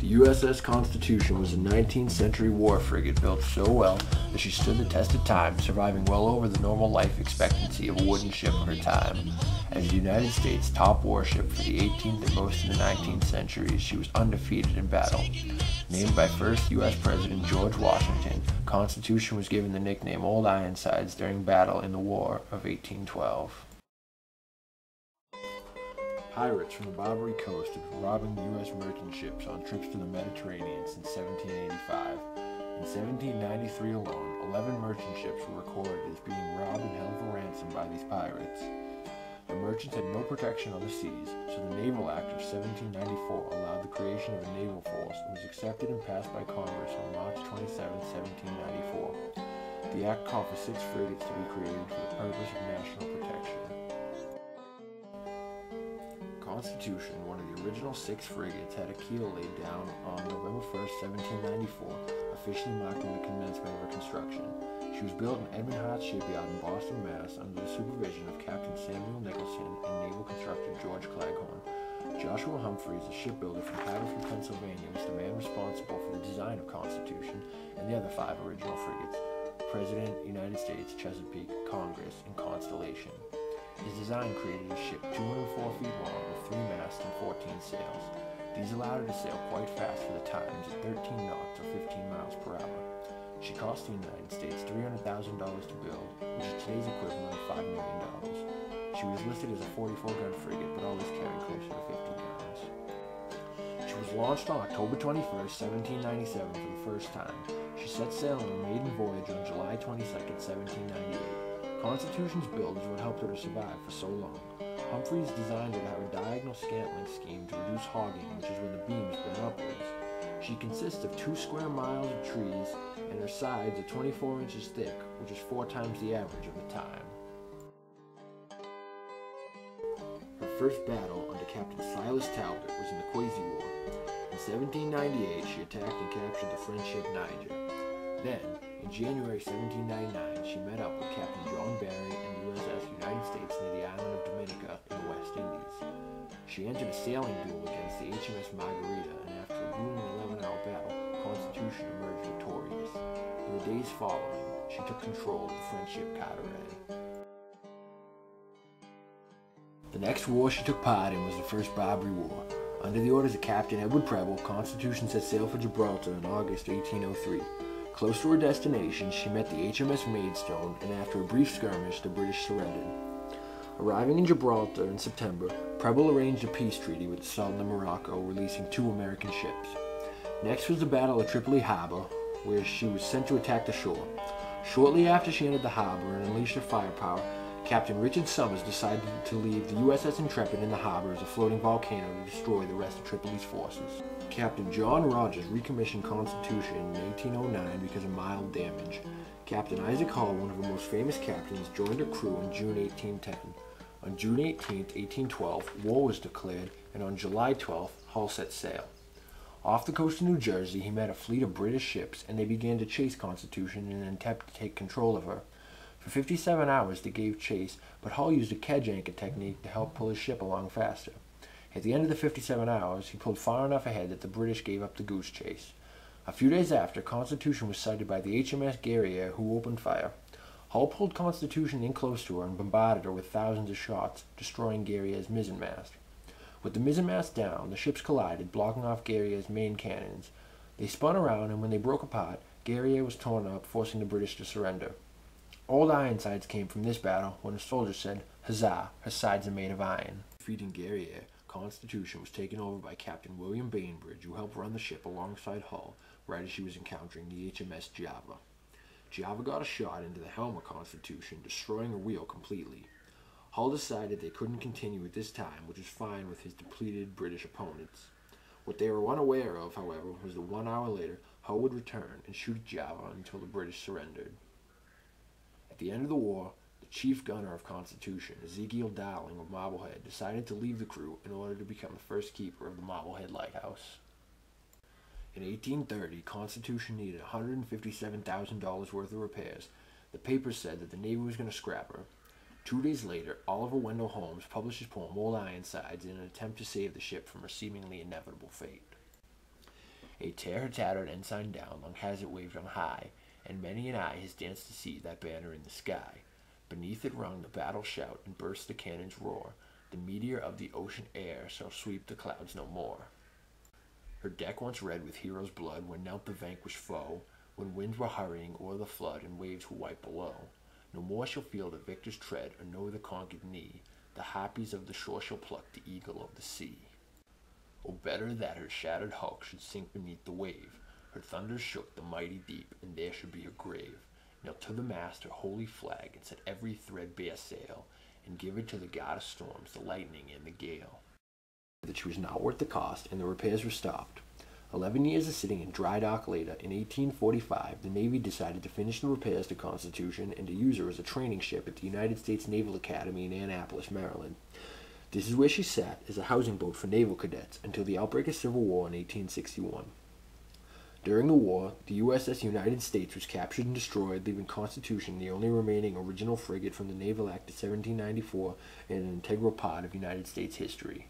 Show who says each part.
Speaker 1: U.S.S. Constitution was a 19th century war frigate built so well that she stood the test of time, surviving well over the normal life expectancy of a wooden ship of her time. As the United States' top warship for the 18th and most of the 19th centuries, she was undefeated in battle. Named by first U.S. President George Washington, Constitution was given the nickname Old Ironsides during battle in the War of 1812. Pirates from the Barbary Coast have been robbing U.S. merchant ships on trips to the Mediterranean since 1785. In 1793 alone, 11 merchant ships were recorded as being robbed and held for ransom by these pirates. The merchants had no protection on the seas, so the Naval Act of 1794 allowed the creation of a naval force and was accepted and passed by Congress on March 27, 1794. The act called for 6 frigates to be created for the purpose of national protection. Constitution, one of the original 6 frigates, had a keel laid down on November 1, 1794, officially marking the commencement of her construction. She was built in Edmund Hart's shipyard in Boston, Mass. Under the supervision of Captain Samuel Nicholson and naval constructor George Claghorn. Joshua Humphreys, a shipbuilder from Haverford, Pennsylvania, was the man responsible for the design of Constitution and the other 5 original frigates: President, United States, Chesapeake, Congress, and Constellation. His design created a ship 204 feet long with 3 masts and 14 sails. These allowed her to sail quite fast for the times at 13 knots or 15 miles per hour. She cost the United States $300,000 to build, which is today's equivalent of $5 million. She was listed as a 44-gun frigate, but always carried closer to 50 guns. She was launched on October 21, 1797 for the first time. She set sail on her maiden voyage on July 22, 1798. Constitution's build is what helped her to survive for so long. Humphreys designed her to have a diagonal scantling scheme to reduce hogging, which is when the beams bend upwards. She consists of 2 square miles of trees, and her sides are 24 inches thick, which is 4 times the average of the time. Her first battle under Captain Silas Talbot was in the Quasi War. In 1798, she attacked and captured the French ship Niger. Then, in January 1799, she met up with Captain John Barry and the U.S.S. United States near the island of Dominica in the West Indies. She entered a sailing duel against the HMS Margarita, and after a grueling 11-hour battle, Constitution emerged victorious. In the days following, she took control of the French ship Carteret. The next war she took part in was the First Barbary War. Under the orders of Captain Edward Preble, Constitution set sail for Gibraltar in August 1803. Close to her destination, she met the HMS Maidstone, and after a brief skirmish, the British surrendered. Arriving in Gibraltar in September, Preble arranged a peace treaty with the Sultan of Morocco, releasing 2 American ships. Next was the Battle of Tripoli Harbor, where she was sent to attack the shore. Shortly after she entered the harbor and unleashed her firepower, Captain Richard Summers decided to leave the U.S.S. Intrepid in the harbor as a floating volcano to destroy the rest of Tripoli's forces. Captain John Rogers recommissioned Constitution in 1809 because of mild damage. Captain Isaac Hull, one of her most famous captains, joined her crew in June 1810. On June 18, 1812, war was declared, and on July 12, Hull set sail. Off the coast of New Jersey, he met a fleet of British ships, and they began to chase Constitution in an attempt to take control of her. For 57 hours they gave chase, but Hull used a kedge anchor technique to help pull his ship along faster. At the end of the 57 hours, he pulled far enough ahead that the British gave up the goose chase. A few days after, Constitution was sighted by the HMS Guerriere, who opened fire. Hull pulled Constitution in close to her and bombarded her with thousands of shots, destroying Guerriere's mizzenmast. With the mizzenmast down, the ships collided, blocking off Guerriere's main cannons. They spun around, and when they broke apart, Guerriere was torn up, forcing the British to surrender. Old Ironsides came from this battle when a soldier said, "Huzzah, her sides are made of iron." Defeating Guerriere, Constitution was taken over by Captain William Bainbridge, who helped run the ship alongside Hull right as she was encountering the HMS Java. Java got a shot into the helm of Constitution, destroying her wheel completely. Hull decided they couldn't continue at this time, which was fine with his depleted British opponents. What they were unaware of, however, was that 1 hour later, Hull would return and shoot Java until the British surrendered. At the end of the war, the chief gunner of Constitution, Ezekiel Dowling of Marblehead, decided to leave the crew in order to become the first keeper of the Marblehead Lighthouse. In 1830, Constitution needed $157,000 worth of repairs. The papers said that the Navy was going to scrap her. 2 days later, Oliver Wendell Holmes published his poem Old Ironsides in an attempt to save the ship from her seemingly inevitable fate. A tear her tattered ensign down, long has it waved on high, and many an eye has danced to see that banner in the sky. Beneath it rung the battle shout, and burst the cannon's roar. The meteor of the ocean air shall sweep the clouds no more. Her deck once red with heroes' blood, when knelt the vanquished foe, when winds were hurrying o'er the flood, and waves were white below. No more shall feel the victor's tread, or know the conquered knee. The harpies of the shore shall pluck the eagle of the sea. Oh, better that her shattered hulk should sink beneath the wave. Her thunders shook the mighty deep, and there should be her grave. Nail to the mast her holy flag, and set every threadbare sail, and give it to the god of storms, the lightning and the gale. That she was not worth the cost, and the repairs were stopped. 11 years of sitting in dry dock later, in 1845, the Navy decided to finish the repairs to Constitution and to use her as a training ship at the United States Naval Academy in Annapolis, Maryland. This is where she sat as a housing boat for naval cadets until the outbreak of Civil War in 1861. During the war, the U.S.S. United States was captured and destroyed, leaving Constitution the only remaining original frigate from the Naval Act of 1794 and an integral part of United States history.